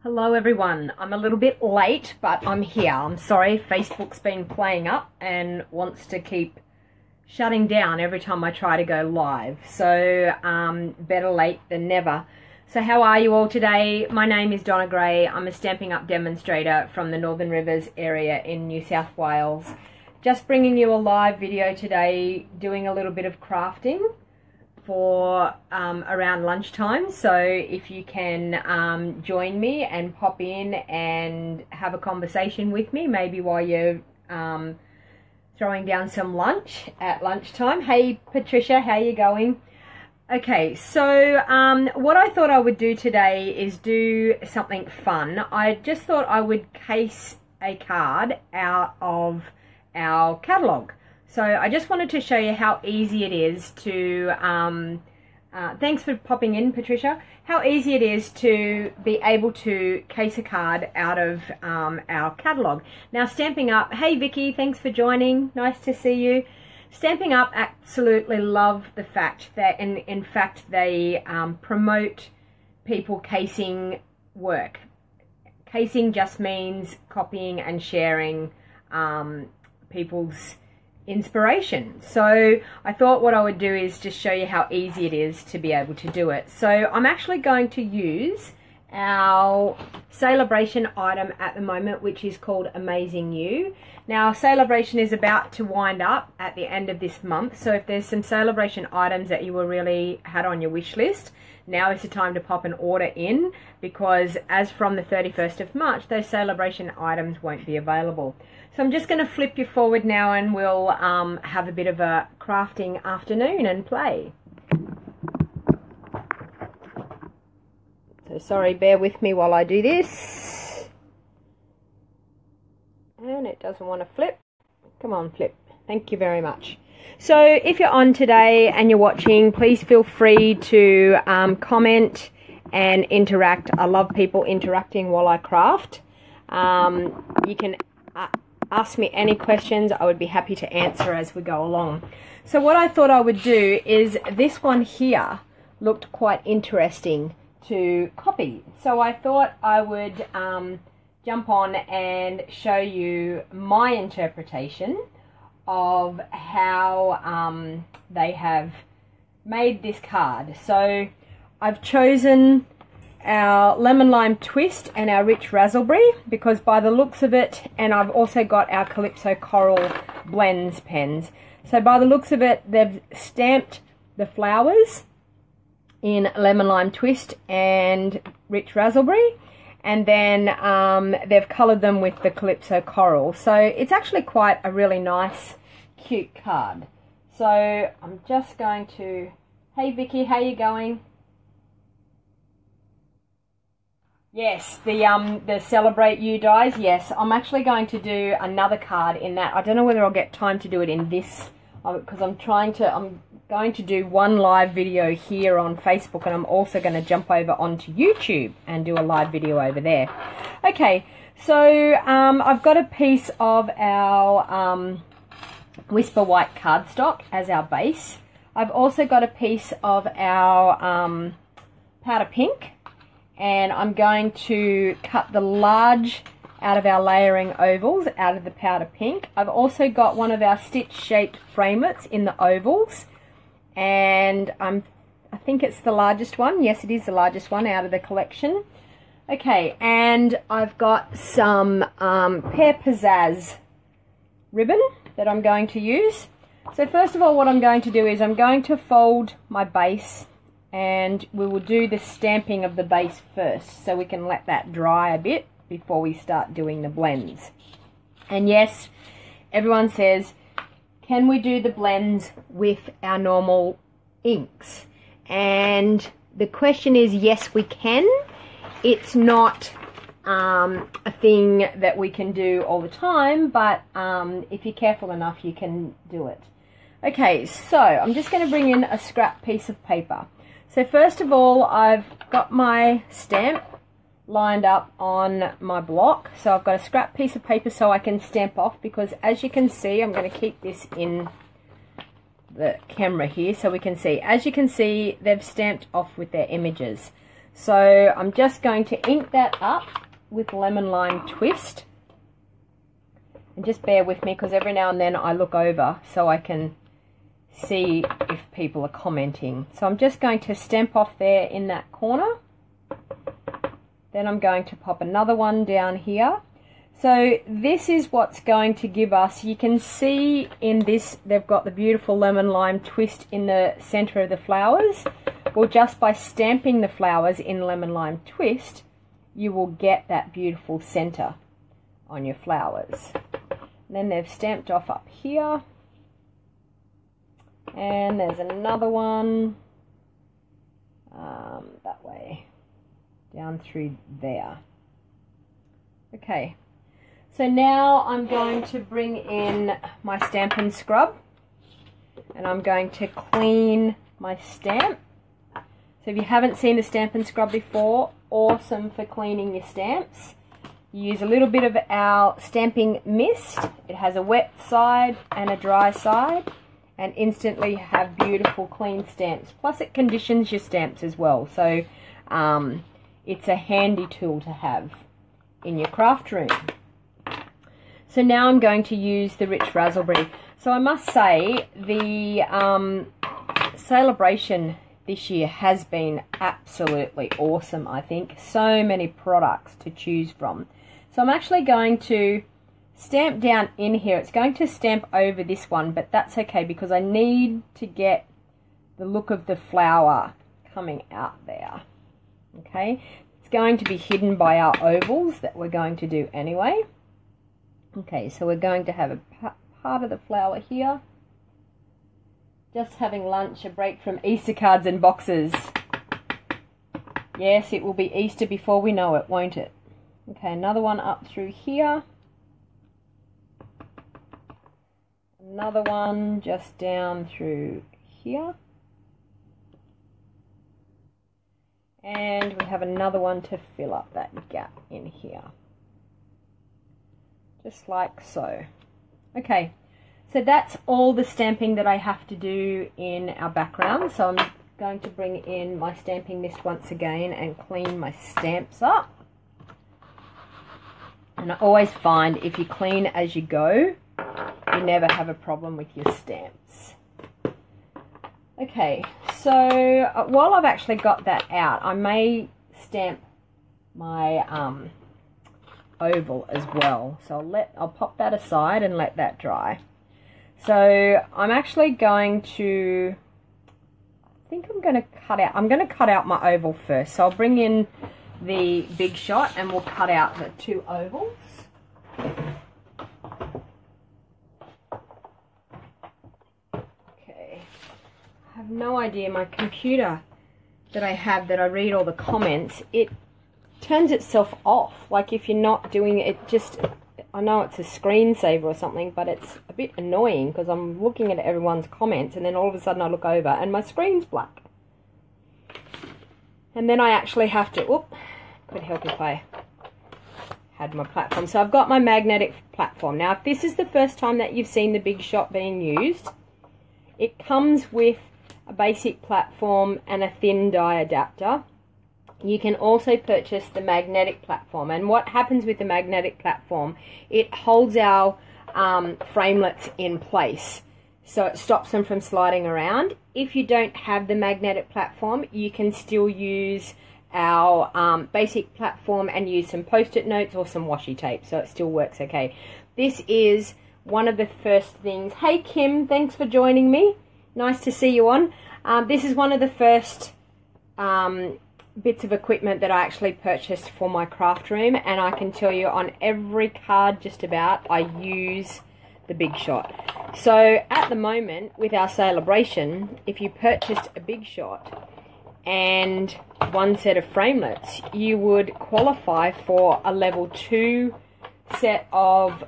Hello everyone, I'm a little bit late, but I'm here. I'm sorry, Facebook's been playing up and wants to keep shutting down every time I try to go live. So better late than never. So how are you all today? My name is Donna Gray. I'm a Stampin' Up demonstrator from the Northern Rivers area in New South Wales. Just bringing you a live video today, doing a little bit of crafting for around lunchtime. So if you can join me and pop in and have a conversation with me, maybe while you're throwing down some lunch at lunchtime. Hey Patricia, how you going? Okay, so what I thought I would do today is do something fun. I just thought I would case a card out of our catalogue. So I just wanted to show you how easy it is to, thanks for popping in Patricia, how easy it is to be able to case a card out of our catalogue. Now Stampin' Up, hey Vicky, thanks for joining, nice to see you. Stampin' Up absolutely love the fact that, in fact, they promote people casing work. Casing just means copying and sharing people's inspiration. So I thought what I would do is just show you how easy it is to be able to do it. So I'm actually going to use our celebration item at the moment, which is called Amazing You. Now celebration is about to wind up at the end of this month, so if there's some celebration items that you were really had on your wish list, now is the time to pop an order in, because as from the 31st of March those celebration items won't be available. So I'm just going to flip you forward now and we'll have a bit of a crafting afternoon and play. So sorry, bear with me while I do this. And it doesn't want to flip. Come on, flip. Thank you very much. So if you're on today and you're watching, please feel free to comment and interact. I love people interacting while I craft. You can ask me any questions. I would be happy to answer as we go along. So what I thought I would do is, this one here looked quite interesting to copy. So I thought I would jump on and show you my interpretation of how they have made this card. So I've chosen our lemon lime twist and our rich raspberry, because by the looks of it, and I've also got our Calypso coral blends pens, so by the looks of it they've stamped the flowers in lemon lime twist and rich raspberry, and then they've coloured them with the Calypso coral. So it's actually quite a really nice cute card. So I'm just going to, hey Vicky, how you going? Yes, the Celebrate You dies. Yes, I'm actually going to do another card in that. I don't know whether I'll get time to do it in this, because I'm going to do one live video here on Facebook, and I'm also going to jump over onto YouTube and do a live video over there. Okay, so I've got a piece of our Whisper White cardstock as our base. I've also got a piece of our powder pink, and I'm going to cut the large out of our layering ovals out of the powder pink. I've also got one of our stitch shaped framelits in the ovals, and I think it's the largest one. Yes, it is the largest one out of the collection. Okay, and I've got some Pear Pizzazz ribbon that I'm going to use. So first of all, what I'm going to do is I'm going to fold my base, and we will do the stamping of the base first, so we can let that dry a bit before we start doing the blends. And yes, everyone says, can we do the blends with our normal inks? And the question is, yes we can. It's not a thing that we can do all the time, but if you're careful enough you can do it. Okay, so I'm just going to bring in a scrap piece of paper. So first of all, I've got my stamp lined up on my block. So I've got a scrap piece of paper so I can stamp off, because as you can see, I'm going to keep this in the camera here so we can see. As you can see, they've stamped off with their images. So I'm just going to ink that up with Lemon Lime Twist. And just bear with me because every now and then I look over so I can see if people are commenting. So I'm just going to stamp off there in that corner. Then I'm going to pop another one down here. So this is what's going to give us, you can see in this, they've got the beautiful lemon lime twist in the center of the flowers. Well, just by stamping the flowers in lemon lime twist, you will get that beautiful center on your flowers. And then they've stamped off up here. And there's another one that way, down through there. Okay, so now I'm going to bring in my Stampin' scrub and I'm going to clean my stamp. So if you haven't seen the Stampin' scrub before, awesome for cleaning your stamps. You use a little bit of our stamping mist. It has a wet side and a dry side, and instantly have beautiful clean stamps. Plus it conditions your stamps as well, so it's a handy tool to have in your craft room. So now I'm going to use the Rich Razzleberry. So I must say the celebration this year has been absolutely awesome, I think. So many products to choose from. So I'm actually going to stamp down in here. It's going to stamp over this one, but that's okay because I need to get the look of the flower coming out there. Okay, it's going to be hidden by our ovals that we're going to do anyway. Okay, so we're going to have a part of the flower here. Just having lunch, a break from Easter cards and boxes. Yes, it will be Easter before we know it, won't it? Okay, another one up through here. Another one just down through here. And we have another one to fill up that gap in here. Just like so. Okay, so that's all the stamping that I have to do in our background. So I'm going to bring in my stamping mist once again and clean my stamps up. And I always find if you clean as you go, you never have a problem with your stamps. Okay, so while I've actually got that out, I may stamp my oval as well. So I'll pop that aside and let that dry. So I'm actually going to, I'm going to cut out my oval first. So I'll bring in the Big Shot and we'll cut out the two ovals. Okay, I have no idea, my computer that I have that I read all the comments, it turns itself off. Like if you're not doing it, I know it's a screensaver or something, but it's a bit annoying because I'm looking at everyone's comments and then all of a sudden I look over and my screen's black. And then I actually have to, could help if I had my platform. So I've got my magnetic platform. Now if this is the first time that you've seen the Big Shot being used, it comes with a basic platform and a thin die adapter. You can also purchase the magnetic platform, and what happens with the magnetic platform, it holds our framelits in place, so it stops them from sliding around. If you don't have the magnetic platform, you can still use our basic platform and use some post-it notes or some washi tape, so it still works okay. This is one of the first things. Hey Kim, thanks for joining me. Nice to see you on. This is one of the first bits of equipment that I actually purchased for my craft room, and I can tell you on every card just about I use the Big Shot. So at the moment with our celebration, if you purchased a Big Shot and one set of framelits, you would qualify for a level 2 set of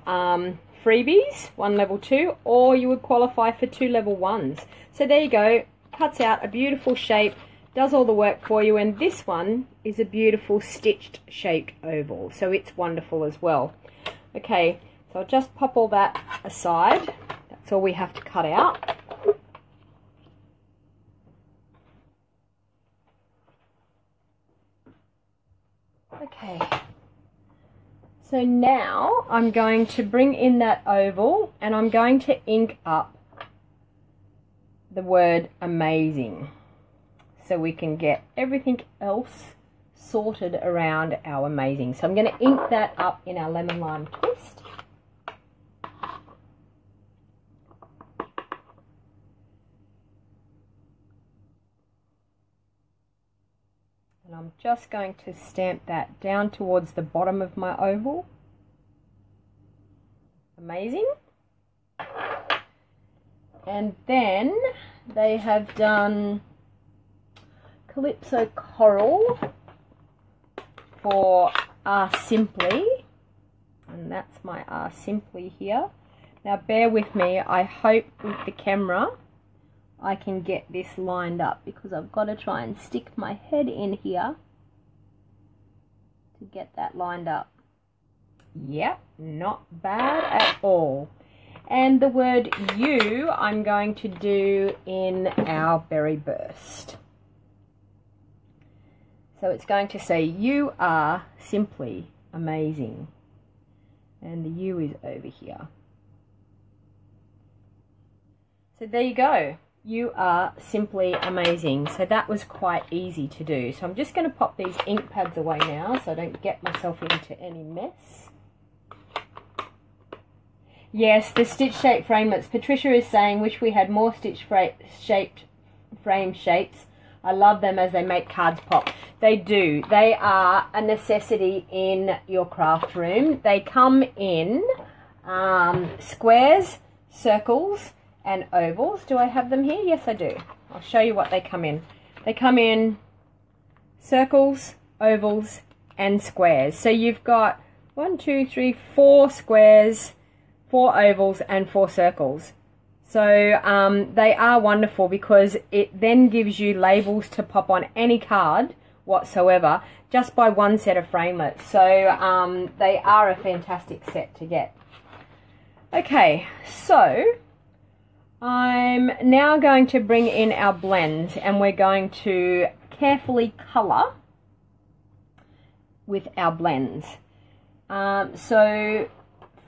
freebies, one level 2, or you would qualify for 2 level 1s. So there you go, cuts out a beautiful shape, does all the work for you, and this one is a beautiful stitched shaped oval, so it's wonderful as well. Okay, so I'll just pop all that aside. That's all we have to cut out. Okay, so now I'm going to bring in that oval and I'm going to ink up the word amazing so we can get everything else sorted around our amazing. So I'm going to ink that up in our lemon lime twist. And I'm just going to stamp that down towards the bottom of my oval. Amazing. And then they have done Calypso Coral for Simply. And that's my Simply here. Now bear with me. I hope with the camera I can get this lined up because I've got to try and stick my head in here to get that lined up. Yep, not bad at all. And the word you I'm going to do in our Berry Burst. So it's going to say you are simply amazing. And the you is over here. So there you go. You are simply amazing. So that was quite easy to do. So I'm just going to pop these ink pads away now so I don't get myself into any mess. Yes, the stitch shape framelits. Patricia is saying, wish we had more stitch shaped frame shapes. I love them as they make cards pop. They do. They are a necessity in your craft room. They come in squares, circles, and ovals. Do I have them here? Yes, I do. I'll show you what they come in. They come in circles, ovals, and squares. So you've got 4 squares, 4 ovals, and 4 circles. So they are wonderful because it then gives you labels to pop on any card whatsoever just by one set of framelits. So they are a fantastic set to get. Okay, so I'm now going to bring in our blends and we're going to carefully colour with our blends. So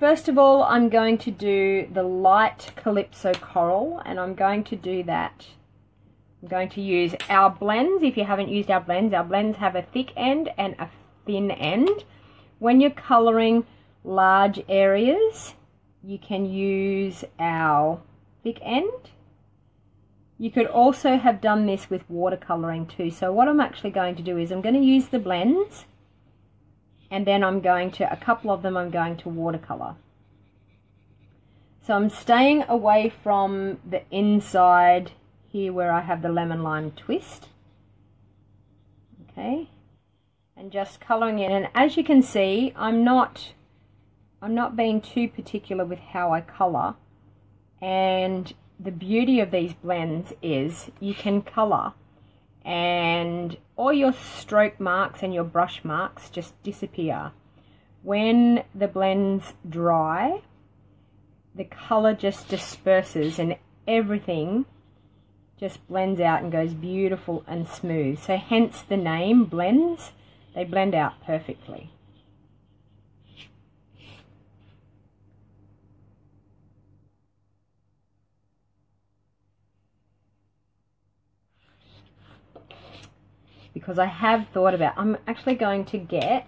first of all, I'm going to do the light Calypso Coral, and I'm going to do that. I'm going to use our blends. If you haven't used our blends have a thick end and a thin end. When you're colouring large areas, you can use our thick end. You could also have done this with watercolouring too. So what I'm actually going to do is I'm going to use the blends, and then I'm going to, a couple of them I'm going to watercolour. So I'm staying away from the inside here where I have the lemon lime twist. Okay, and just colouring in. And as you can see, I'm not being too particular with how I colour. And the beauty of these blends is you can colour and all your stroke marks and your brush marks just disappear. When the blends dry, the colour just disperses and everything just blends out and goes beautiful and smooth. So hence the name blends. They blend out perfectly. Because I have thought about, I'm actually going to get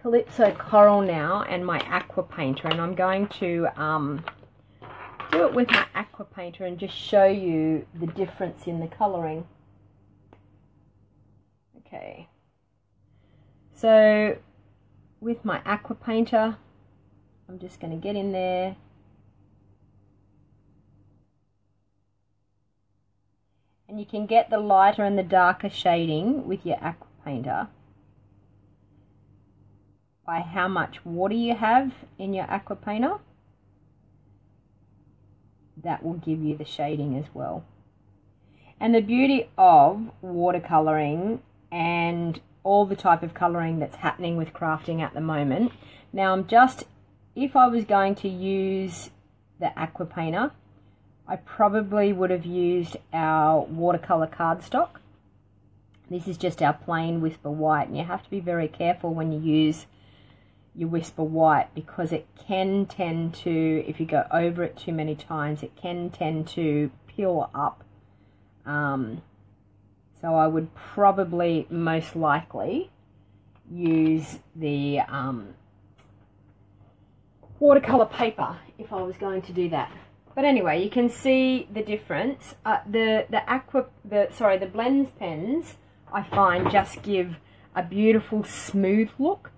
Calypso Coral now and my aqua painter, and I'm going to do it with my aqua painter and just show you the difference in the colouring. Okay, so with my aqua painter, I'm just going to get in there. And you can get the lighter and the darker shading with your aqua painter by how much water you have in your aqua painter. That will give you the shading as well. And the beauty of watercolouring and all the type of colouring that's happening with crafting at the moment. Now I'm just, if I was going to use the aqua painter, I probably would have used our watercolour cardstock This is just our plain Whisper White, and you have to be very careful when you use your Whisper White, because it can tend to, if you go over it too many times, it can tend to peel up. So I would probably most likely use the watercolor paper if I was going to do that. But anyway, you can see the difference. The blends pens, I find, just give a beautiful smooth look.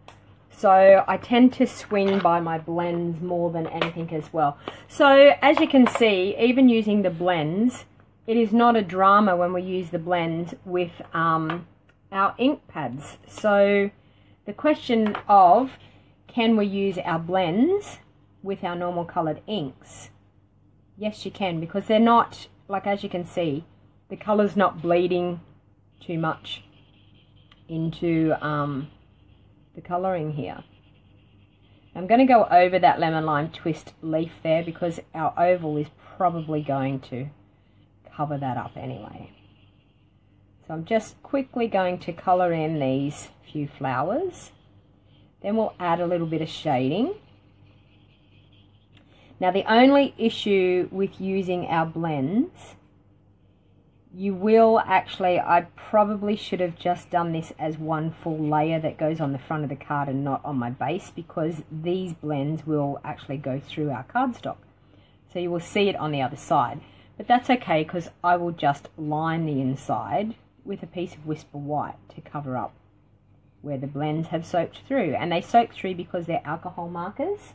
So I tend to swing by my blends more than anything as well. So as you can see, even using the blends, it is not a drama when we use the blends with our ink pads. So the question of, can we use our blends with our normal coloured inks? Yes, you can, because they're not, like, as you can see, the colour's not bleeding too much into the colouring here. I'm going to go over that lemon lime twist leaf there, because our oval is probably going to cover that up anyway. So I'm just quickly going to colour in these few flowers. Then we'll add a little bit of shading. Now the only issue with using our blends, you will actually, I probably should have just done this as one full layer that goes on the front of the card and not on my base, because these blends will actually go through our cardstock. So you will see it on the other side. But that's okay, because I will just line the inside with a piece of Whisper White to cover up where the blends have soaked through. And they soak through because they're alcohol markers.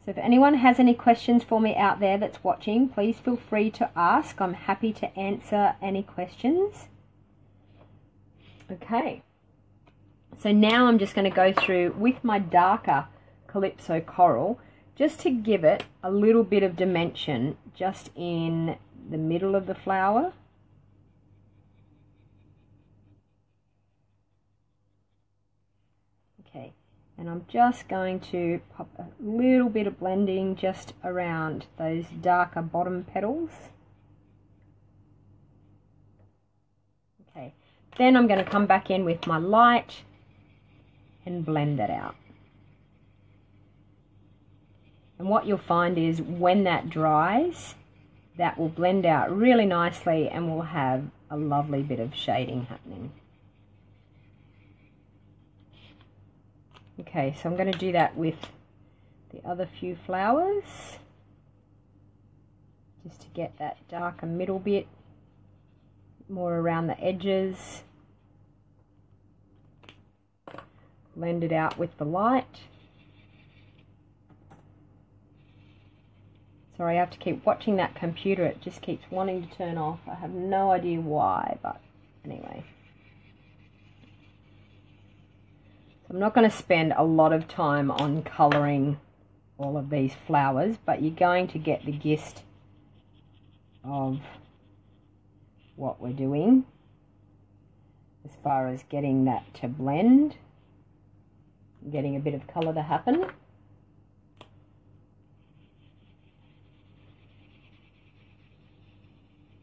So if anyone has any questions for me out there that's watching, please feel free to ask. I'm happy to answer any questions. Okay. So now I'm just going to go through with my darker Calypso Coral, just to give it a little bit of dimension just in the middle of the flower. Okay. And I'm just going to pop a little bit of blending just around those darker bottom petals. Okay, then I'm going to come back in with my light and blend it out. And what you'll find is when that dries, that will blend out really nicely and we'll have a lovely bit of shading happening. Okay, so I'm going to do that with the other few flowers, just to get that darker middle bit more around the edges. Blend it out with the light. Sorry, I have to keep watching that computer. It just keeps wanting to turn off. I have no idea why, but anyway. I'm not going to spend a lot of time on colouring all of these flowers, but you're going to get the gist of what we're doing as far as getting that to blend, getting a bit of colour to happen.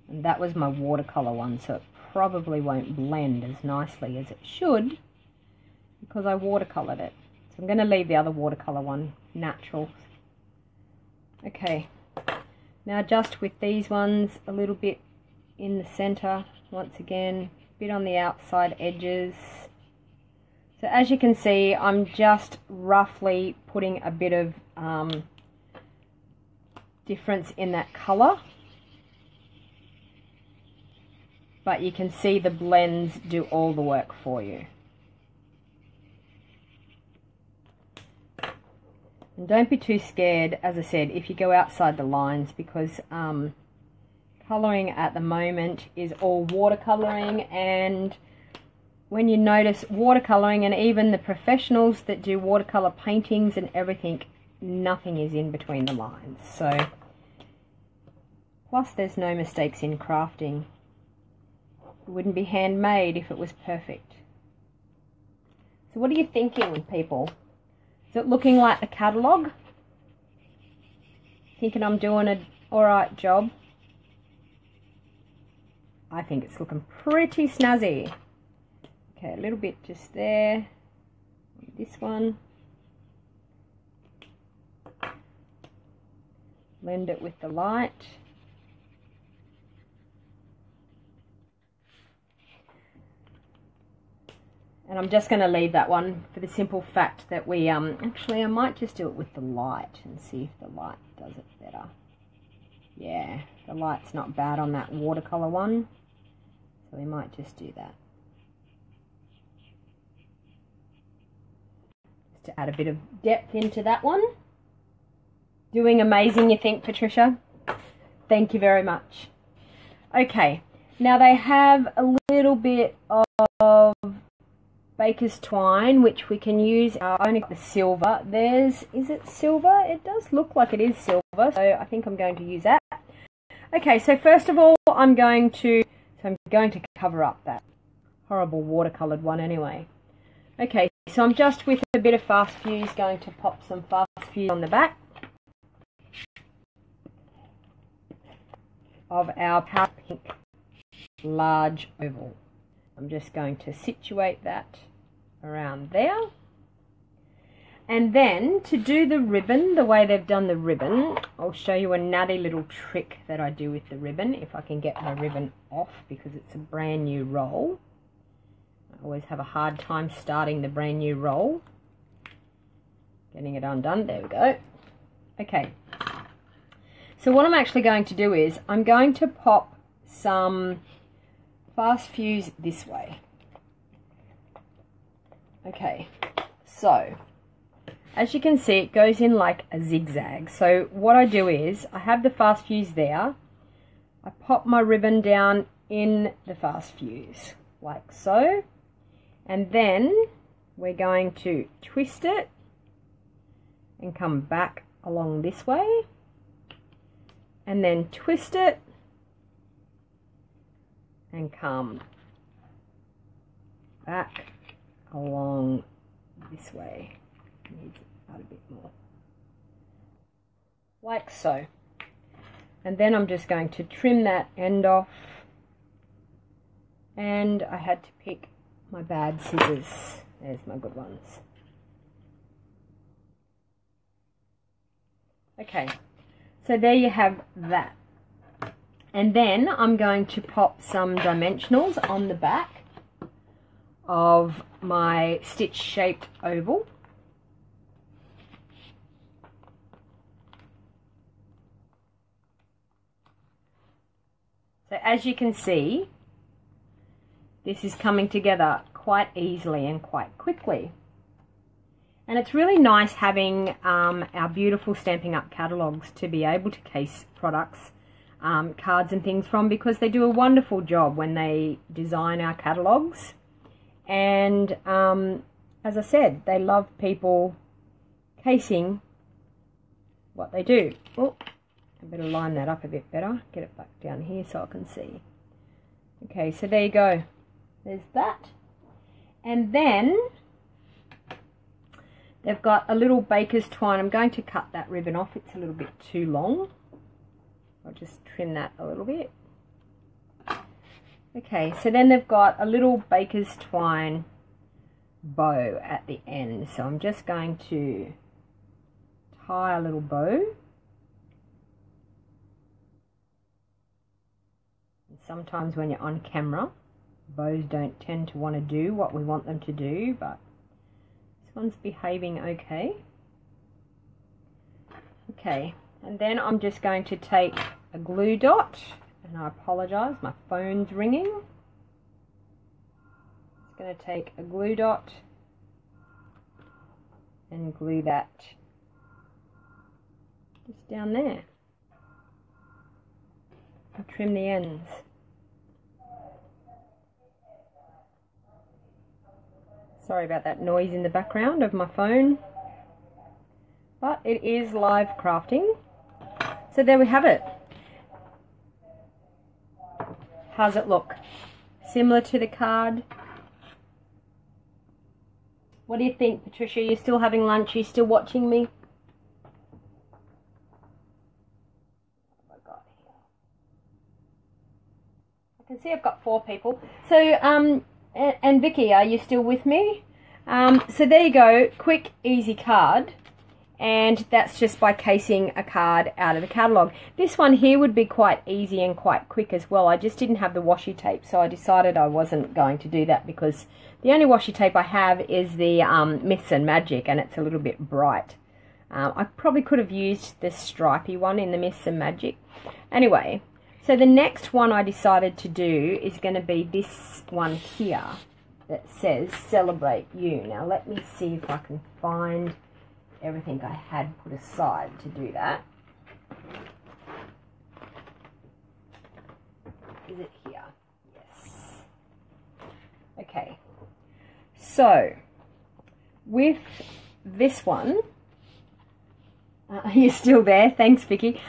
And that was my watercolour one, so it probably won't blend as nicely as it should, because I watercoloured it. So I'm going to leave the other watercolour one natural. Okay, now just with these ones, a little bit in the centre, once again, a bit on the outside edges. So as you can see, I'm just roughly putting a bit of difference in that colour. But you can see the blends do all the work for you. And don't be too scared, as I said, if you go outside the lines, because colouring at the moment is all watercolouring, and when you notice watercolouring, and even the professionals that do watercolour paintings and everything, nothing is in between the lines. So, plus there's no mistakes in crafting. It wouldn't be handmade if it was perfect. So what are you thinking, people? Is it looking like the catalogue? Thinking I'm doing an alright job? I think it's looking pretty snazzy. Okay, a little bit just there. This one. Blend it with the light. And I'm just going to leave that one for the simple fact that we, actually I might just do it with the light and see if the light does it better. Yeah, the light's not bad on that watercolor one. So we might just do that. Just to add a bit of depth into that one. Doing amazing, you think, Patricia? Thank you very much. Okay, now they have a little bit of baker's twine, which we can use. Only the silver. Is it silver? It does look like it is silver, so I think I'm going to use that. Okay, so first of all, I'm going to cover up that horrible watercolored one anyway. Okay, so I'm just with a bit of fast fuse going to pop some fast fuse on the back of our powder pink large oval. I'm just going to situate that around there. And then to do the ribbon, the way they've done the ribbon, I'll show you a nutty little trick that I do with the ribbon, if I can get my ribbon off because it's a brand new roll. I always have a hard time starting the brand new roll. Getting it undone, there we go. Okay, so what I'm actually going to do is I'm going to pop some fast fuse this way. Okay, so as you can see, it goes in like a zigzag. So what I do is I have the fast fuse there. I pop my ribbon down in the fast fuse like so, and then we're going to twist it and come back along this way, and then twist it and come back along this way. Needs it out a bit more, like so. And then I'm just going to trim that end off, and I had to pick my bad scissors. There's my good ones. Okay, so there you have that. And then I'm going to pop some dimensionals on the back of my stitch shaped oval. So as you can see, this is coming together quite easily and quite quickly. And it's really nice having our beautiful Stampin' Up! Catalogues to be able to case products, cards and things from, because they do a wonderful job when they design our catalogues. And as I said, they love people casing what they do. Oh, I better line that up a bit better. Get it back down here so I can see. Okay, so there you go. There's that. And then they've got a little baker's twine. I'm going to cut that ribbon off. It's a little bit too long. I'll just trim that a little bit. Okay, so then they've got a little baker's twine bow at the end. So I'm just going to tie a little bow. And sometimes when you're on camera, bows don't tend to want to do what we want them to do, but this one's behaving okay. Okay, and then I'm just going to take a glue dot, and I apologise, my phone's ringing. Just going to take a glue dot and glue that just down there. I'll trim the ends. Sorry about that noise in the background of my phone, but it is live crafting. So there we have it. How's it look? Similar to the card? What do you think, Patricia? You're still having lunch? You're still watching me? What have I got here? I can see see I've got 4 people. So, and Vicky, are you still with me? So there you go, quick, easy card. And that's just by casing a card out of the catalogue. This one here would be quite easy and quite quick as well. I just didn't have the washi tape, so I decided I wasn't going to do that because the only washi tape I have is the Myths and Magic, and it's a little bit bright. I probably could have used the stripy one in the Myths and Magic. Anyway, so the next one I decided to do is going to be this one here that says Celebrate You. Now let me see if I can find everything I had put aside to do that. Is it here? Yes. Okay. So, with this one, you're still there, thanks Vicky.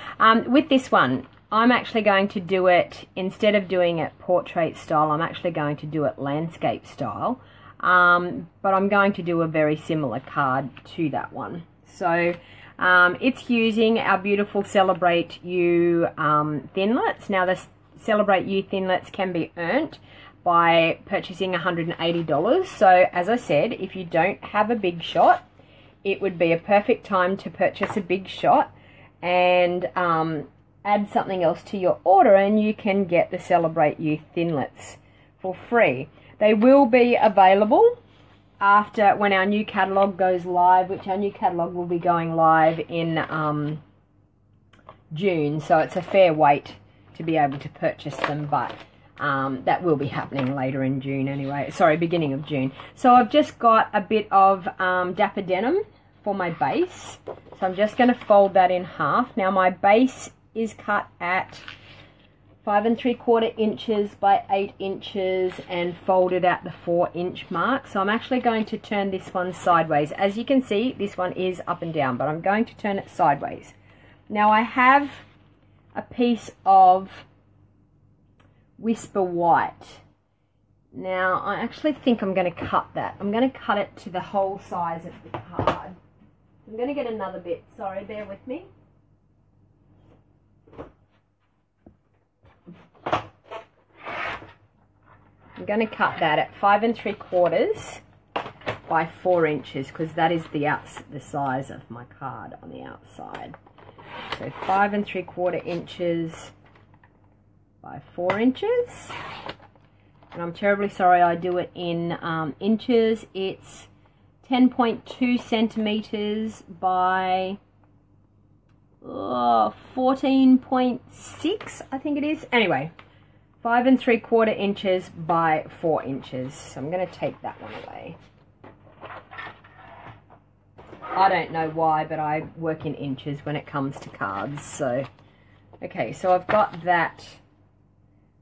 With this one, I'm actually going to do it, instead of doing it portrait style, I'm actually going to do it landscape style. But I'm going to do a very similar card to that one. So it's using our beautiful Celebrate You thinlits. Now the Celebrate You thinlits can be earned by purchasing $180. So as I said, if you don't have a big shot, it would be a perfect time to purchase a big shot and add something else to your order, and you can get the Celebrate You thinlits for free. They will be available after, when our new catalogue goes live, which our new catalogue will be going live in June. So it's a fair wait to be able to purchase them, but that will be happening later in June anyway. Sorry, beginning of June. So I've just got a bit of Dapper Denim for my base. So I'm just going to fold that in half. Now my base is cut at 5 3/4 inches by 8 inches and folded at the 4-inch mark. So I'm actually going to turn this one sideways. As you can see, this one is up and down, but I'm going to turn it sideways. Now I have a piece of Whisper White. Now I actually think I'm going to cut that. I'm going to cut it to the whole size of the card. I'm going to get another bit. Sorry, bear with me. I'm going to cut that at 5 3/4 by 4 inches because that is the size of my card on the outside. So 5 3/4 inches by 4 inches. And I'm terribly sorry I do it in inches. It's 10.2 centimeters by 14.6, I think it is. Anyway, 5 3/4 inches by 4 inches. So I'm going to take that one away. I don't know why, but I work in inches when it comes to cards. So, okay, so I've got that.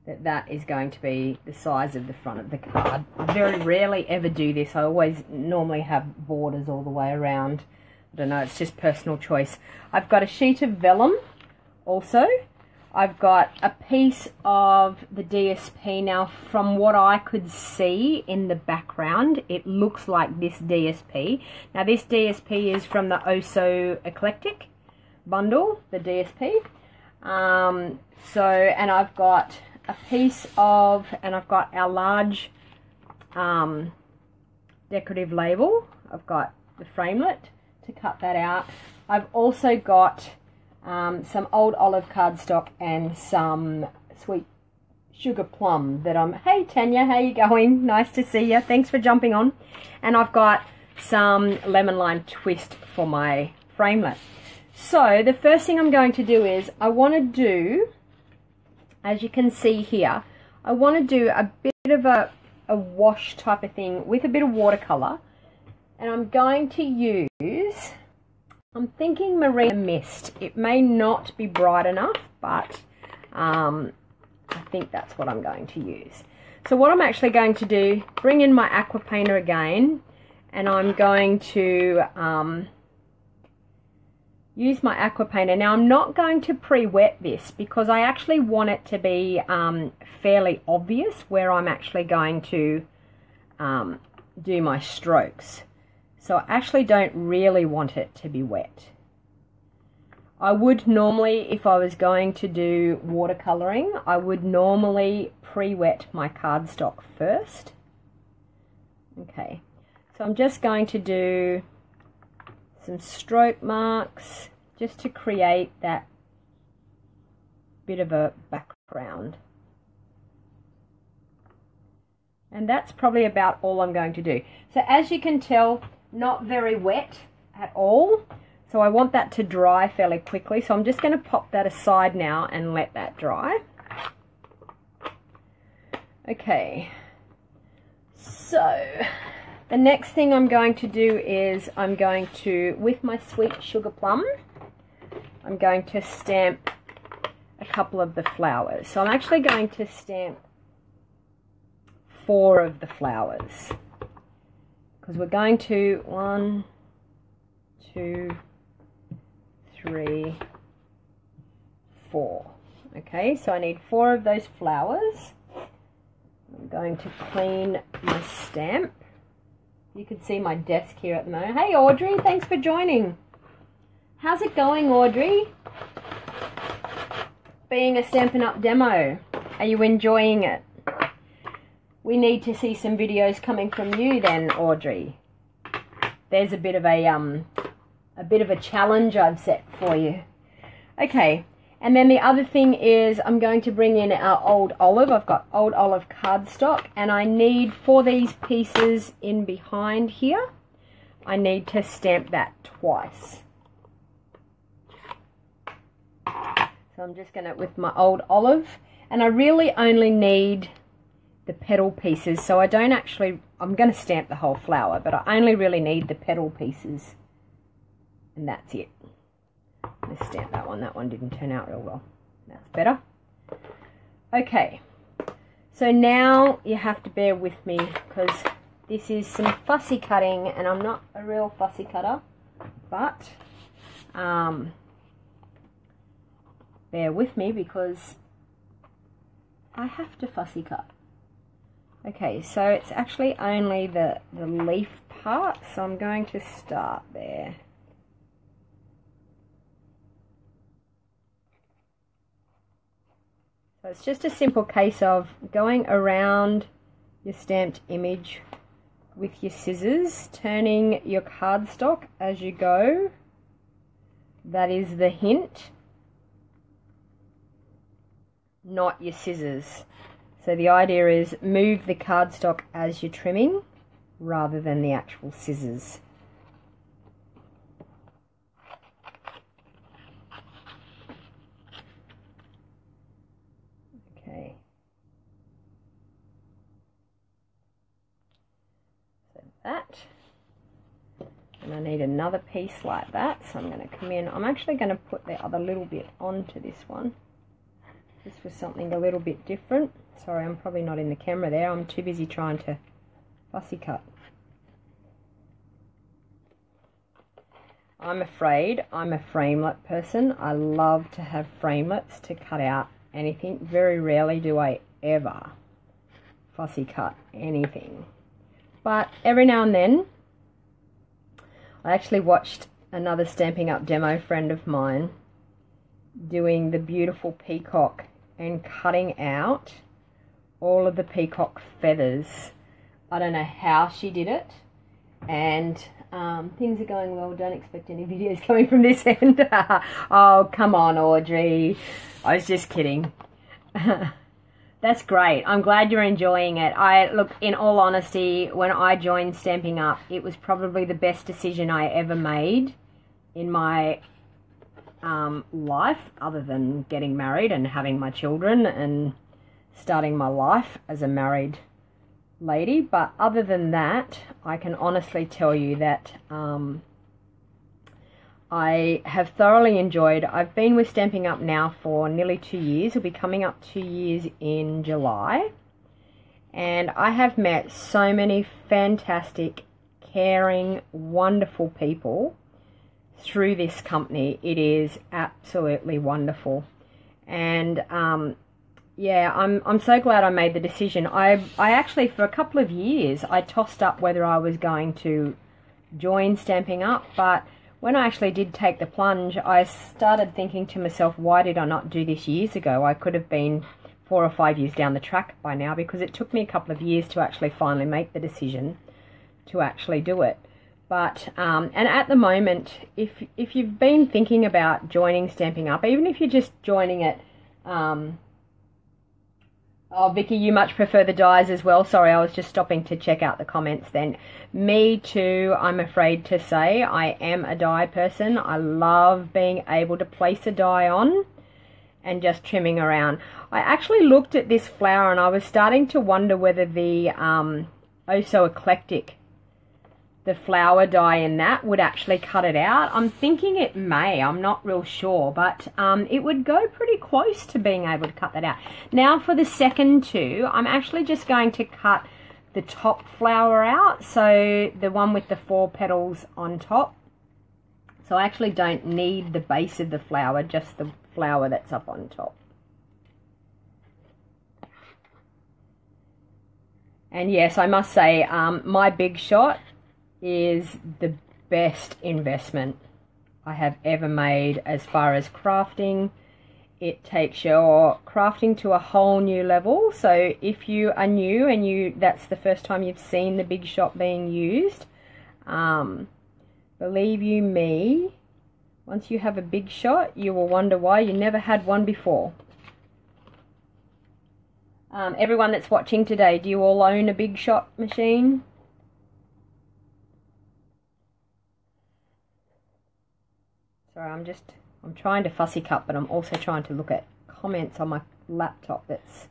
That is going to be the size of the front of the card. Very rarely ever do this. I always normally have borders all the way around. I don't know, it's just personal choice. I've got a sheet of vellum also. I've got a piece of the DSP. Now, from what I could see in the background, it looks like this DSP. Now, this DSP is from the Oh So Eclectic bundle, the DSP. And I've got a piece of, and I've got our large decorative label. I've got the framelit to cut that out. I've also got some old olive cardstock and some sweet sugar plum that hey Tanya, how you going? Nice to see you. Thanks for jumping on. And I've got some lemon lime twist for my framelit. So the first thing I'm going to do is I want to do, as you can see here, I want to do a bit of a wash type of thing with a bit of watercolor. And I'm going to use, I'm thinking Marina Mist. It may not be bright enough, but I think that's what I'm going to use. So what I'm actually going to do, bring in my aqua painter again, and I'm going to use my aqua painter. Now I'm not going to pre-wet this because I actually want it to be fairly obvious where I'm actually going to do my strokes. So I actually don't really want it to be wet. I would normally, if I was going to do watercolouring, I would normally pre-wet my cardstock first. Okay, so I'm just going to do some stroke marks just to create that bit of a background. And that's probably about all I'm going to do. So as you can tell, not very wet at all. So I want that to dry fairly quickly. So I'm just going to pop that aside now and let that dry. Okay. So the next thing I'm going to do is I'm going to, with my sweet sugar plum, I'm going to stamp a couple of the flowers. So I'm actually going to stamp 4 of the flowers, because we're going to 1, 2, 3, 4. Okay, so I need 4 of those flowers. I'm going to clean my stamp. You can see my desk here at the moment. Hey Audrey, thanks for joining. How's it going, Audrey? Being a Stampin' Up demo, are you enjoying it? We need to see some videos coming from you then, Audrey. There's a bit of a challenge I've set for you. Okay, and then the other thing is I'm going to bring in our old olive. I've got old olive cardstock, and I need, for these pieces in behind here, I need to stamp that twice. So I'm just gonna, with my old olive, and I really only need the petal pieces, so I don't actually, I'm going to stamp the whole flower, but I only really need the petal pieces, and that's it. Let's stamp that one didn't turn out real well. That's better. Okay, so now you have to bear with me, because this is some fussy cutting, and I'm not a real fussy cutter, but bear with me because I have to fussy cut. Okay, so it's actually only the leaf part, so I'm going to start there. So it's just a simple case of going around your stamped image with your scissors, turning your cardstock as you go. That is the hint, not your scissors. So the idea is move the cardstock as you're trimming rather than the actual scissors. Okay. So that. And I need another piece like that. So I'm going to come in. I'm actually going to put the other little bit onto this one. This was something a little bit different. Sorry, I'm probably not in the camera there. I'm too busy trying to fussy cut. I'm afraid I'm a framelit person. I love to have framelits to cut out anything. Very rarely do I ever fussy cut anything. But every now and then, I actually watched another Stampin' Up demo friend of mine doing the beautiful peacock and cutting out all of the peacock feathers. I don't know how she did it, and things are going well. Don't expect any videos coming from this end. Oh, come on, Audrey. I was just kidding. That's great. I'm glad you're enjoying it. Look, in all honesty, when I joined Stampin' Up, it was probably the best decision I ever made in my life, other than getting married and having my children and starting my life as a married lady. But other than that, I can honestly tell you that I have thoroughly enjoyed. I've been with Stampin' Up now for nearly 2 years. It'll be coming up 2 years in July, and I have met so many fantastic, caring, wonderful people through this company. It is absolutely wonderful. And yeah, I'm so glad I made the decision. I actually, for a couple of years, I tossed up whether I was going to join Stampin' Up, but when I actually did take the plunge, I started thinking to myself, why did I not do this years ago? I could have been 4 or 5 years down the track by now, because it took me a couple of years to actually finally make the decision to actually do it. But and at the moment, if you've been thinking about joining Stamping Up, even if you're just joining it, oh, Vicky, you much prefer the dies as well. Sorry, I was just stopping to check out the comments then. Me too, I'm afraid to say. I am a die person. I love being able to place a die on and just trimming around. I actually looked at this flower and I was starting to wonder whether the Oh So Eclectic, the flower die in that, would actually cut it out. I'm thinking it may, I'm not real sure, but it would go pretty close to being able to cut that out. Now for the second two, I'm actually just going to cut the top flower out, so the one with the 4 petals on top. So I actually don't need the base of the flower, just the flower that's up on top. And yes, I must say, my Big Shot is the best investment I have ever made as far as crafting. It takes your crafting to a whole new level. So if you are new and that's the first time you've seen the Big Shot being used, believe you me, once you have a Big Shot, you will wonder why you never had one before. Everyone that's watching today, do you all own a Big Shot machine? Sorry, I'm trying to fussy cut, but I'm also trying to look at comments on my laptop that's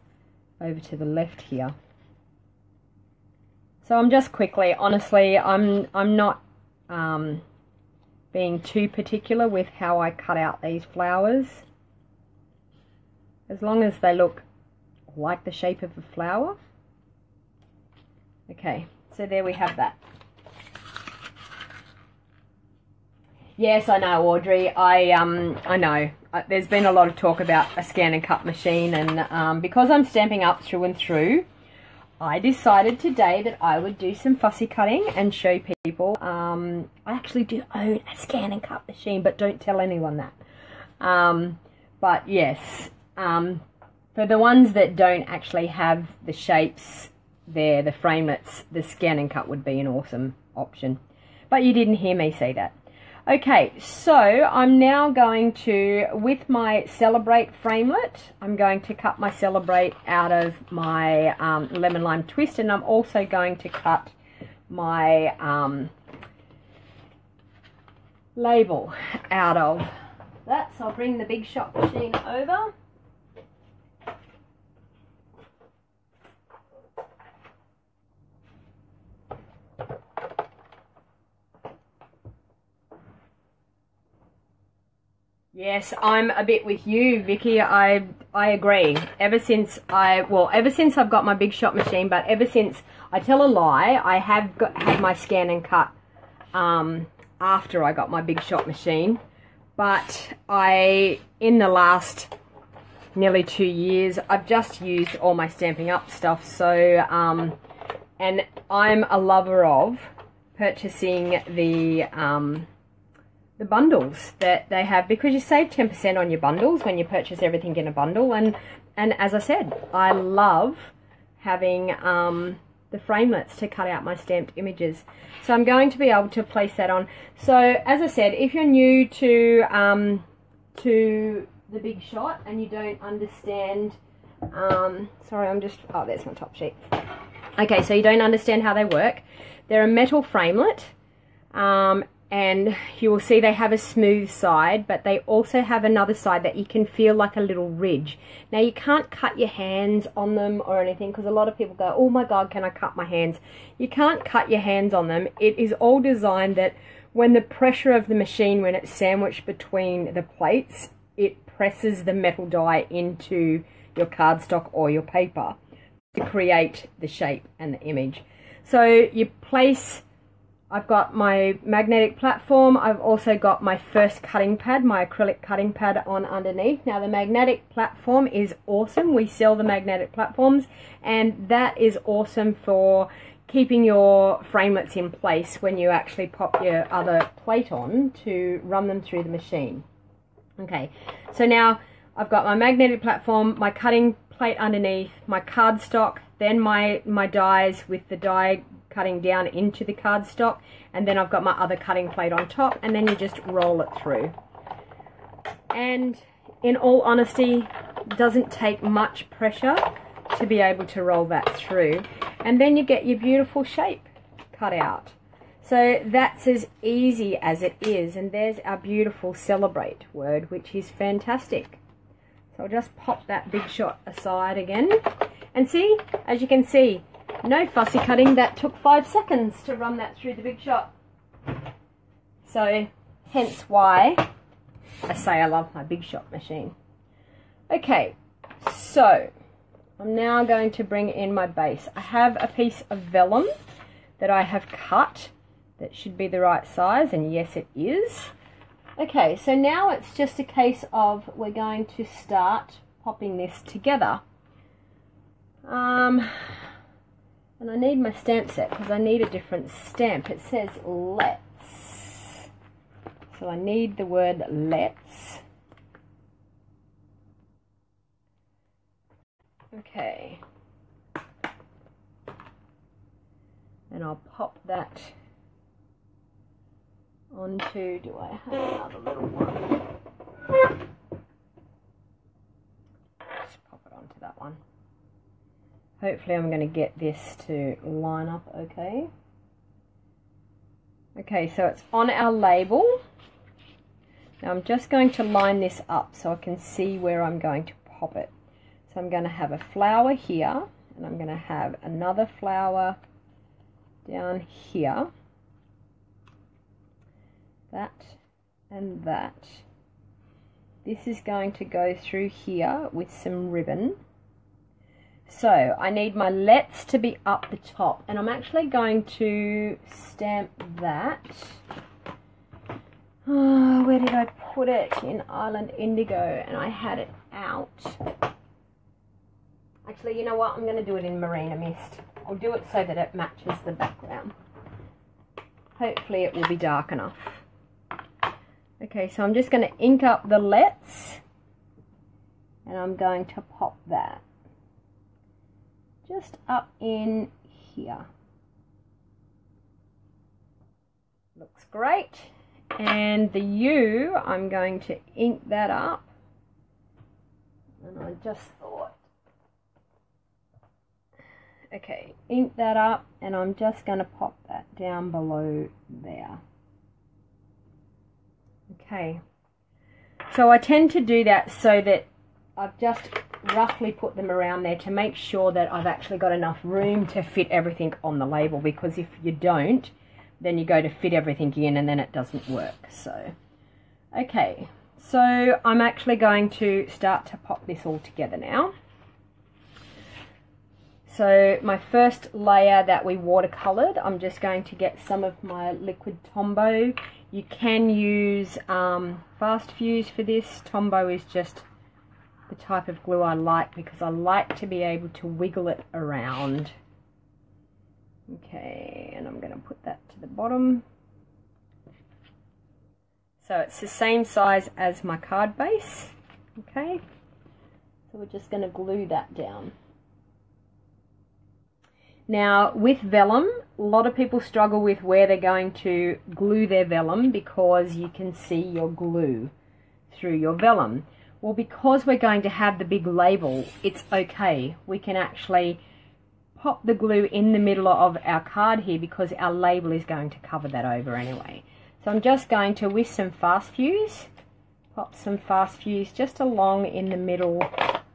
over to the left here. So I'm just quickly, honestly, I'm not being too particular with how I cut out these flowers. As long as they look like the shape of a flower. Okay, so there we have that. Yes, I know, Audrey. I know. There's been a lot of talk about a scan and cut machine, and because I'm Stamping Up through and through, I decided today that I would do some fussy cutting and show people. I actually do own a scan and cut machine, but don't tell anyone that. But yes, for the ones that don't actually have the shapes there, the framelets, the scan and cut would be an awesome option. But you didn't hear me say that. Okay, so I'm now going to, with my Celebrate framelit, I'm going to cut my Celebrate out of my Lemon Lime Twist, and I'm also going to cut my label out of that. So I'll bring the Big Shot machine over. Yes, I'm a bit with you, Vicky. I agree. Ever since I've got my Big Shot machine, but ever since, I tell a lie, I have had my scan and cut after I got my Big Shot machine. But in the last nearly 2 years, I've just used all my Stamping Up stuff. So, and I'm a lover of purchasing the bundles that they have, because you save 10% on your bundles when you purchase everything in a bundle. And as I said, I love having the framelits to cut out my stamped images. So I'm going to be able to place that on. So as I said, if you're new to the Big Shot and you don't understand, sorry, oh, there's my top sheet. Okay, so you don't understand how they work. They're a metal framelit, and you will see they have a smooth side, but they also have another side that you can feel like a little ridge. Now, you can't cut your hands on them or anything, because a lot of people go, oh my God, can I cut my hands? You can't cut your hands on them. It is all designed that when the pressure of the machine, when it's sandwiched between the plates, it presses the metal die into your cardstock or your paper to create the shape and the image. So you place, I've got my magnetic platform. I've also got my first cutting pad, my acrylic cutting pad on underneath. Now the magnetic platform is awesome. We sell the magnetic platforms, and that is awesome for keeping your framelits in place when you actually pop your other plate on to run them through the machine. Okay, so now I've got my magnetic platform, my cutting plate underneath, my cardstock, then my dies with the die cutting down into the cardstock, and then I've got my other cutting plate on top, and then you just roll it through. And in all honesty, it doesn't take much pressure to be able to roll that through, and then you get your beautiful shape cut out. So that's as easy as it is, and there's our beautiful celebrate word, which is fantastic. So I'll just pop that big shot aside again, and see, as you can see, no fussy cutting. That took 5 seconds to run that through the big shot. So hence why I say I love my big shot machine. Okay, so I'm now going to bring in my base. I have a piece of vellum that I have cut that should be the right size, and yes it is. Okay, so now it's just a case of we're going to start popping this together. And I need my stamp set because I need a different stamp. It says let's. So I need the word let's. Okay. And I'll pop that onto, do I have another little one? Just pop it onto that one. Hopefully I'm going to get this to line up okay. Okay, so it's on our label. Now I'm just going to line this up so I can see where I'm going to pop it. So I'm going to have a flower here, and I'm going to have another flower down here. That and that. This is going to go through here with some ribbon. So I need my let's to be up the top, and I'm actually going to stamp that. Oh, where did I put it? In Island Indigo, and I had it out. Actually, you know what? I'm going to do it in Marina Mist. I'll do it so that it matches the background. Hopefully it will be dark enough. Okay, so I'm just going to ink up the let's, and I'm going to pop that just up in here. Looks great. And the U, I'm going to ink that up. And I just thought, okay, ink that up, and I'm just going to pop that down below there. Okay, so I tend to do that so that I've just roughly put them around there to make sure that I've actually got enough room to fit everything on the label, because if you don't, then you go to fit everything in and then it doesn't work. So, okay, so I'm actually going to start to pop this all together now. So my first layer that we watercolored, I'm just going to get some of my liquid Tombow. You can use fast fuse for this. Tombow is just the type of glue I like because I like to be able to wiggle it around. Okay, and I'm going to put that to the bottom. So it's the same size as my card base. Okay, so we're just going to glue that down. Now with vellum, a lot of people struggle with where they're going to glue their vellum because you can see your glue through your vellum. Well, because we're going to have the big label, it's okay. We can actually pop the glue in the middle of our card here because our label is going to cover that over anyway. So I'm just going to, with some fast fuse, pop some fast fuse just along in the middle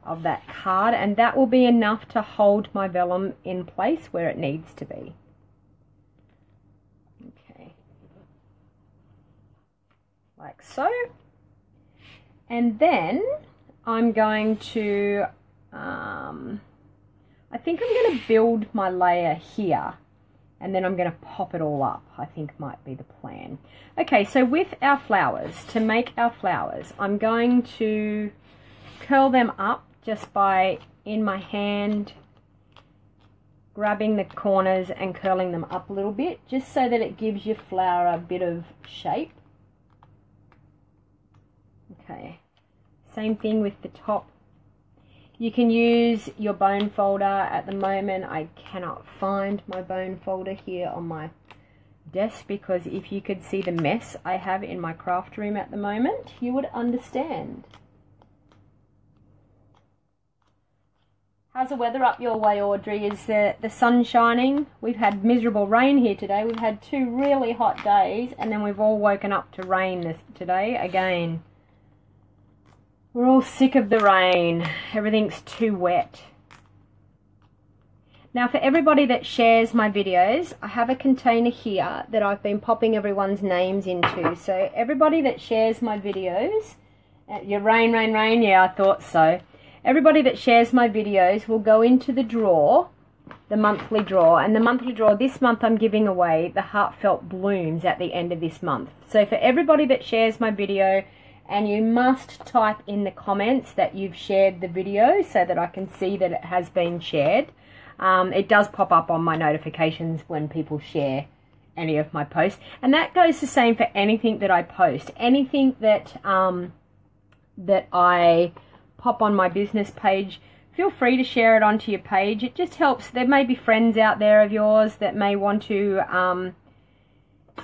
of that card, and that will be enough to hold my vellum in place where it needs to be. Okay, like so. And then I'm going to, I think I'm going to build my layer here, and then I'm going to pop it all up, I think might be the plan. Okay, so with our flowers, to make our flowers, I'm going to curl them up just by, in my hand, grabbing the corners and curling them up a little bit, just so that it gives your flower a bit of shape. Okay, same thing with the top. You can use your bone folder. At the moment, I cannot find my bone folder here on my desk, because if you could see the mess I have in my craft room at the moment, you would understand. How's the weather up your way, Audrey? Is the sun shining? We've had miserable rain here today. We've had 2 really hot days, and then we've all woken up to rain today again. We're all sick of the rain. Everything's too wet. Now, for everybody that shares my videos, I have a container here that I've been popping everyone's names into. So everybody that shares my videos, your rain, yeah, I thought so. Everybody that shares my videos will go into the draw, the monthly draw. And the monthly draw, this month I'm giving away the Heartfelt Blooms at the end of this month. So for everybody that shares my video, and you must type in the comments that you've shared the video so that I can see that it has been shared. It does pop up on my notifications when people share any of my posts. And that goes the same for anything that I post. Anything that, that I pop on my business page, feel free to share it onto your page. It just helps. There may be friends out there of yours that may want to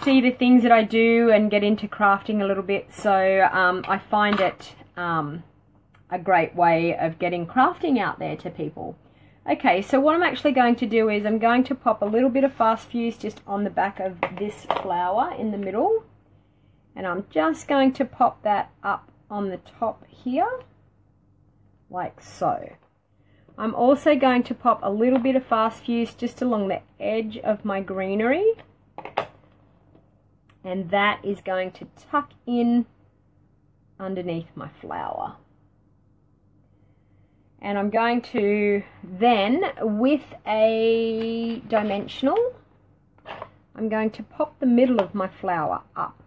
see the things that I do and get into crafting a little bit. So I find it a great way of getting crafting out there to people. Okay, so what I'm actually going to do is I'm going to pop a little bit of fast fuse just on the back of this flower in the middle. And I'm just going to pop that up on the top here, like so. I'm also going to pop a little bit of fast fuse just along the edge of my greenery. And that is going to tuck in underneath my flower. And I'm going to then, with a dimensional, I'm going to pop the middle of my flower up,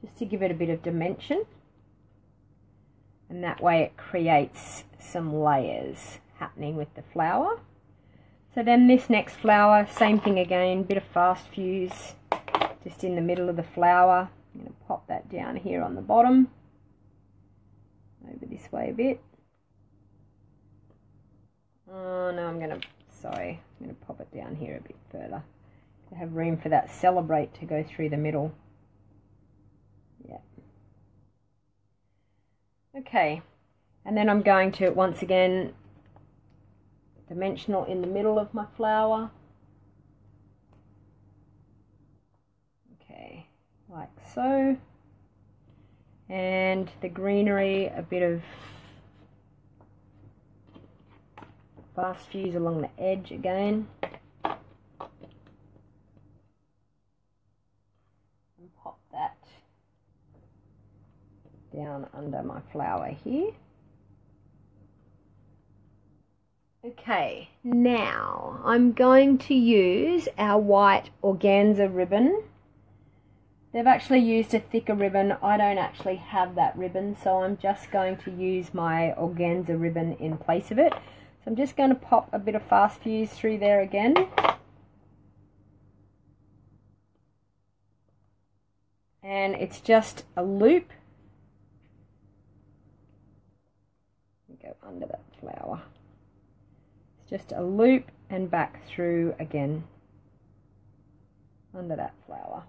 just to give it a bit of dimension. And that way it creates some layers happening with the flower. So then this next flower, same thing again, bit of fast fuse just in the middle of the flower. I'm going to pop that down here on the bottom, over this way a bit. Oh no, I'm going to pop it down here a bit further to have room for that celebrate to go through the middle. Yeah. Okay, and then I'm going to, once again, dimensional in the middle of my flower. Okay, like so. And the greenery, a bit of fast fuse along the edge again. And pop that down under my flower here. Okay, now I'm going to use our white organza ribbon. They've actually used a thicker ribbon. I don't actually have that ribbon, so I'm just going to use my organza ribbon in place of it. So I'm just going to pop a bit of fast fuse through there again. And it's just a loop. Let me go under that flower. It's just a loop and back through again under that flower.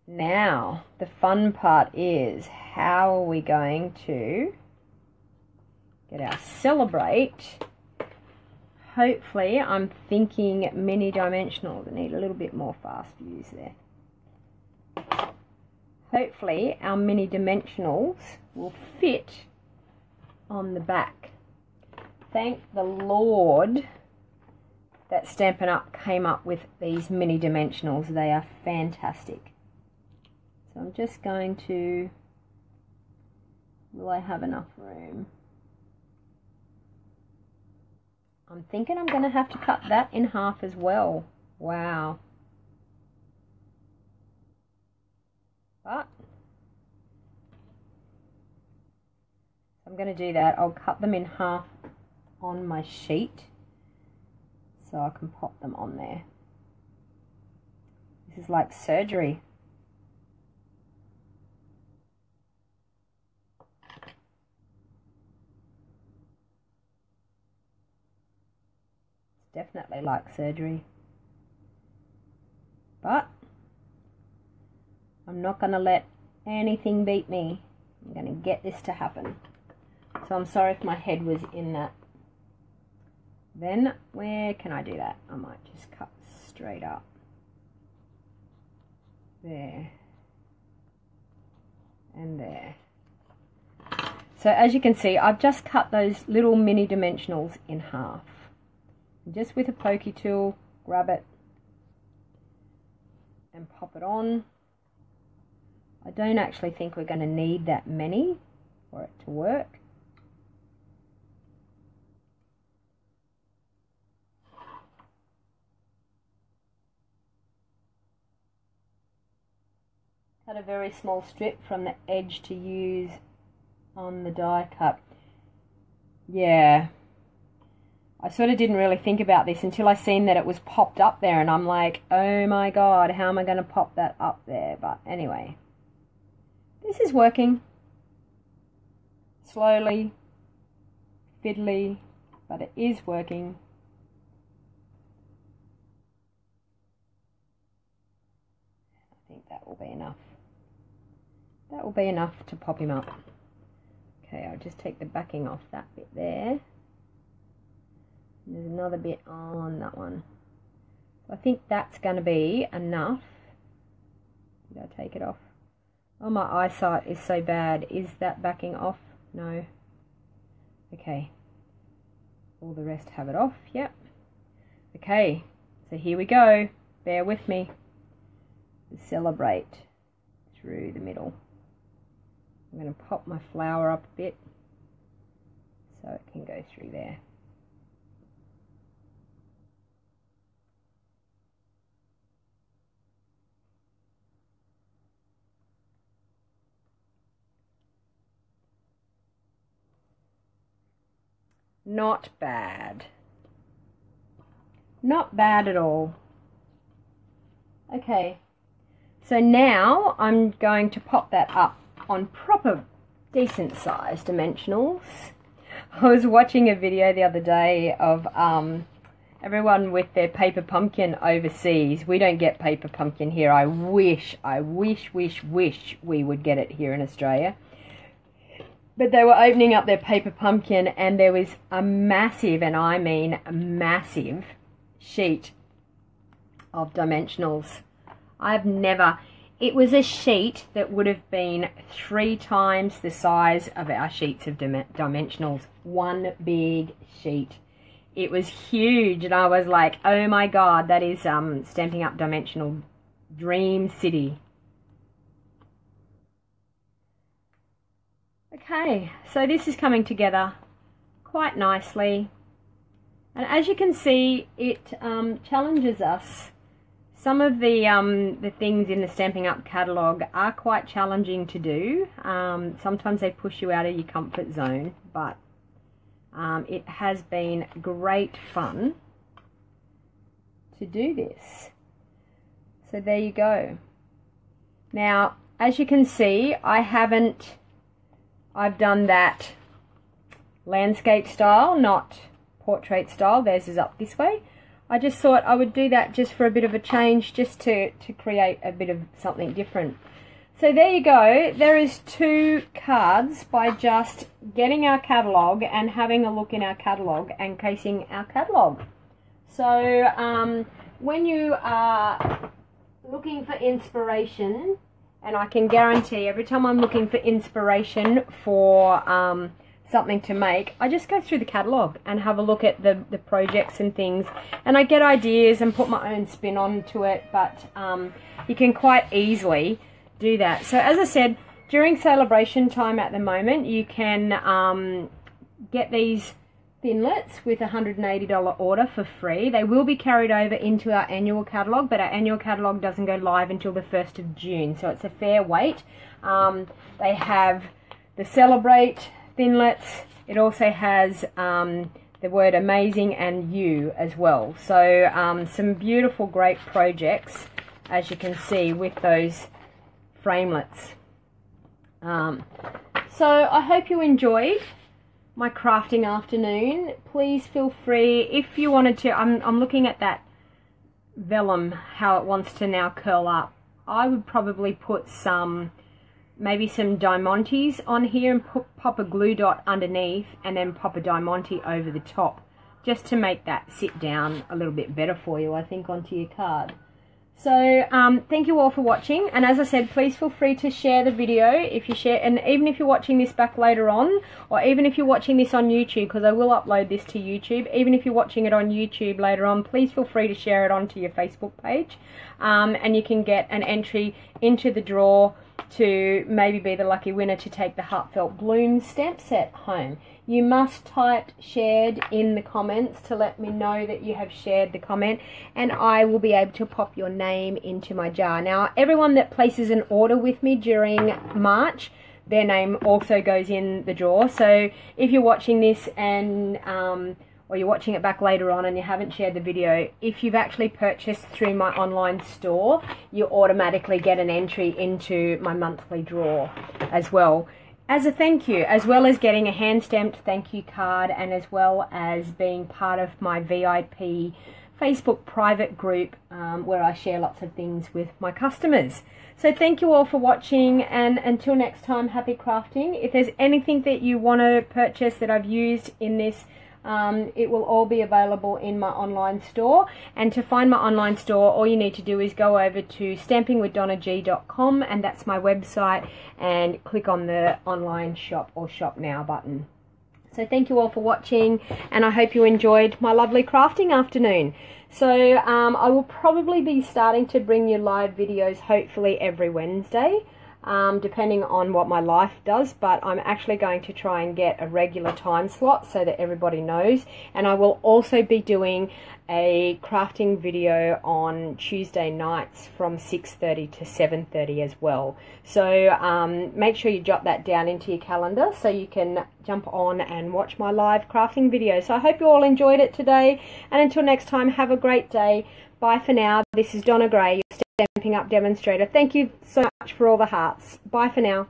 Now, the fun part is, how are we going to get our celebrate? Hopefully, I'm thinking mini dimensional. I need a little bit more fast fuse there. Hopefully, our mini dimensionals will fit on the back. Thank the Lord that Stampin' Up came up with these mini dimensionals. They are fantastic. So I'm just going to, will I have enough room? I'm thinking I'm going to have to cut that in half as well. Wow. But I'm going to do that. I'll cut them in half on my sheet so I can pop them on there. This is like surgery. It's definitely like surgery. But I'm not going to let anything beat me. I'm going to get this to happen. So I'm sorry if my head was in that. Then where can I do that? I might just cut straight up. There. And there. So as you can see, I've just cut those little mini dimensionals in half. Just with a pokey tool, grab it and pop it on. I don't actually think we're going to need that many for it to work. Cut a very small strip from the edge to use on the die cut. Yeah, I sort of didn't really think about this until I seen that it was popped up there, and I'm like, oh my god, how am I going to pop that up there? But anyway, this is working. Slowly, fiddly, but it is working. I think that will be enough. That will be enough to pop him up. Okay, I'll just take the backing off that bit there. There's another bit on that one. So I think that's going to be enough. Did I take it off? Oh, my eyesight is so bad. Is that backing off? No. Okay. All the rest have it off. Yep. Okay. So here we go. Bear with me. Celebrate through the middle. I'm going to pop my flower up a bit so it can go through there. Not bad. Not bad at all. Okay, so now I'm going to pop that up on proper decent size dimensionals. I was watching a video the other day of everyone with their paper pumpkin overseas. We don't get paper pumpkin here. I wish we would get it here in Australia. But they were opening up their paper pumpkin and there was a massive, and I mean massive, sheet of dimensionals. I've never... It was a sheet that would have been 3 times the size of our sheets of dimensionals. One big sheet. It was huge, and I was like, oh my god, that is Stampin' Up! Dimensional Dream City. Okay, so this is coming together quite nicely. And as you can see, it challenges us. Some of the things in the Stampin' Up! Catalogue are quite challenging to do. Sometimes they push you out of your comfort zone, but it has been great fun to do this. So there you go. Now, as you can see, I've done that landscape style, not portrait style. Theirs is up this way. I just thought I would do that just for a bit of a change, just to create a bit of something different. So there you go. There is 2 cards by just getting our catalogue and having a look in our catalogue and casing our catalogue. So when you are looking for inspiration, and I can guarantee every time I'm looking for inspiration for something to make, I just go through the catalogue and have a look at the projects and things, and I get ideas and put my own spin onto it. But you can quite easily do that. So as I said, during celebration time at the moment, you can get these thinlets with a $180 order for free. They will be carried over into our annual catalogue, but our annual catalogue doesn't go live until the 1st of June, so it's a fair wait. They have the Celebrate thinlets. It also has the word amazing and you as well. So some beautiful, great projects, as you can see, with those framelits. So I hope you enjoyed my crafting afternoon. Please feel free, if you wanted to, I'm looking at that vellum, how it wants to now curl up. I would probably put maybe some diamantes on here and pop a glue dot underneath, and then pop a diamante over the top, just to make that sit down a little bit better for you, I think, onto your card. So thank you all for watching, and as I said, please feel free to share the video if you share, and even if you're watching this back later on, or even if you're watching this on YouTube, because I will upload this to YouTube, even if you're watching it on YouTube later on, please feel free to share it onto your Facebook page, and you can get an entry into the draw to maybe be the lucky winner to take the Heartfelt Blooms stamp set home. You must type shared in the comments to let me know that you have shared the comment, and I will be able to pop your name into my jar. Now, everyone that places an order with me during March, their name also goes in the draw. So if you're watching this and or you're watching it back later on and you haven't shared the video, if you've actually purchased through my online store, you automatically get an entry into my monthly draw as well, as a thank you, as well as getting a hand-stamped thank you card, and as well as being part of my VIP Facebook private group where I share lots of things with my customers. So thank you all for watching, and until next time, happy crafting. If there's anything that you want to purchase that I've used in this, it will all be available in my online store. And to find my online store, all you need to do is go over to stampingwithdonnag.com, and that's my website, and click on the online shop or shop now button. So thank you all for watching, and I hope you enjoyed my lovely crafting afternoon. So I will probably be starting to bring you live videos hopefully every Wednesday. Depending on what my life does, but I'm actually going to try and get a regular time slot so that everybody knows. And I will also be doing a crafting video on Tuesday nights from 6:30 to 7:30 as well. So make sure you jot that down into your calendar so you can jump on and watch my live crafting video. So I hope you all enjoyed it today, and until next time, have a great day. Bye for now. This is Donna Gray, your Stamping Up demonstrator. Thank you so much for all the hearts. Bye for now.